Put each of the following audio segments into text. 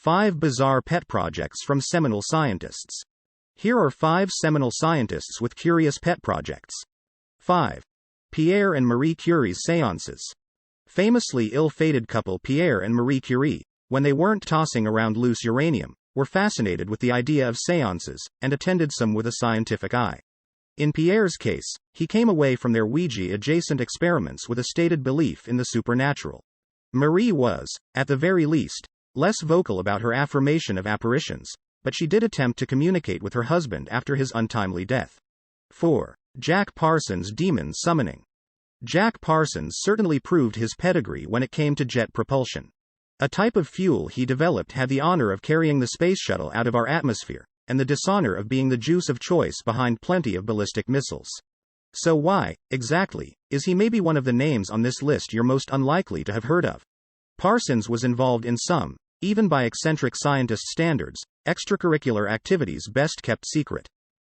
5 bizarre pet projects from seminal scientists. Here are 5 seminal scientists with curious pet projects. 5. Pierre and Marie Curie's séances. Famously ill-fated couple Pierre and Marie Curie, when they weren't tossing around loose uranium, were fascinated with the idea of séances, and attended some with a scientific eye. In Pierre's case, he came away from their Ouija-adjacent experiments with a stated belief in the supernatural. Marie was, at the very least, less vocal about her affirmation of apparitions, but she did attempt to communicate with her husband after his untimely death. 4. Jack Parsons' demon summoning. Jack Parsons certainly proved his pedigree when it came to jet propulsion. A type of fuel he developed had the honor of carrying the space shuttle out of our atmosphere, and the dishonor of being the juice of choice behind plenty of ballistic missiles. So why, exactly, is he maybe one of the names on this list you're most unlikely to have heard of? Parsons was involved in some, even by eccentric scientist standards, extracurricular activities best kept secret.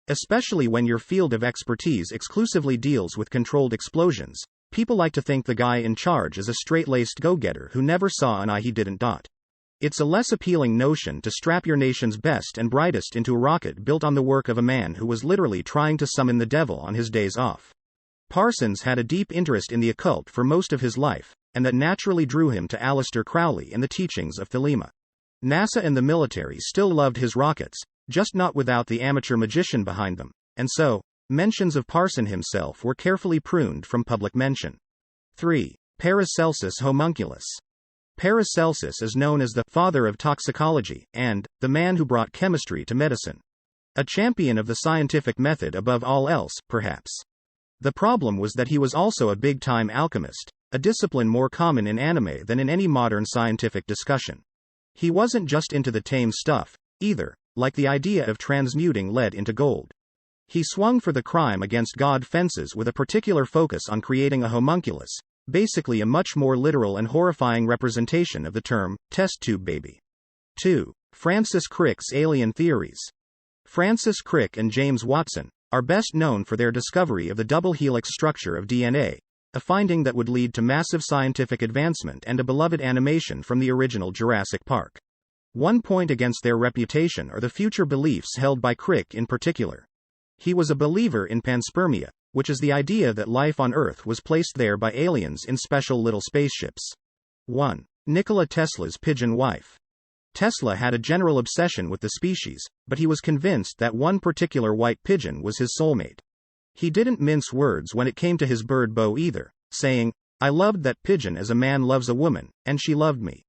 Especially when your field of expertise exclusively deals with controlled explosions, people like to think the guy in charge is a straight-laced go-getter who never saw an eye he didn't dot. It's a less appealing notion to strap your nation's best and brightest into a rocket built on the work of a man who was literally trying to summon the devil on his days off. Parsons had a deep interest in the occult for most of his life, and that naturally drew him to Aleister Crowley and the teachings of Thelema. NASA and the military still loved his rockets, just not without the amateur magician behind them, and so, mentions of Parson himself were carefully pruned from public mention. 3. Paracelsus Homunculus. Paracelsus is known as the father of toxicology and the man who brought chemistry to medicine. A champion of the scientific method above all else, perhaps. The problem was that he was also a big-time alchemist, a discipline more common in anime than in any modern scientific discussion. He wasn't just into the tame stuff, either, like the idea of transmuting lead into gold. He swung for the crime against God fences with a particular focus on creating a homunculus, basically a much more literal and horrifying representation of the term, test tube baby. 2. Francis Crick's alien theories. Francis Crick and James Watson are best known for their discovery of the double helix structure of DNA, a finding that would lead to massive scientific advancement and a beloved animation from the original Jurassic Park. One point against their reputation are the future beliefs held by Crick in particular. He was a believer in panspermia, which is the idea that life on Earth was placed there by aliens in special little spaceships. 1. Nikola Tesla's pigeon wife. Tesla had a general obsession with the species, but he was convinced that one particular white pigeon was his soulmate. He didn't mince words when it came to his bird Bo either, saying, "I loved that pigeon as a man loves a woman, and she loved me.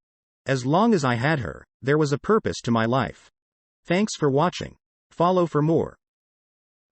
As long as I had her, there was a purpose to my life." Thanks for watching. Follow for more.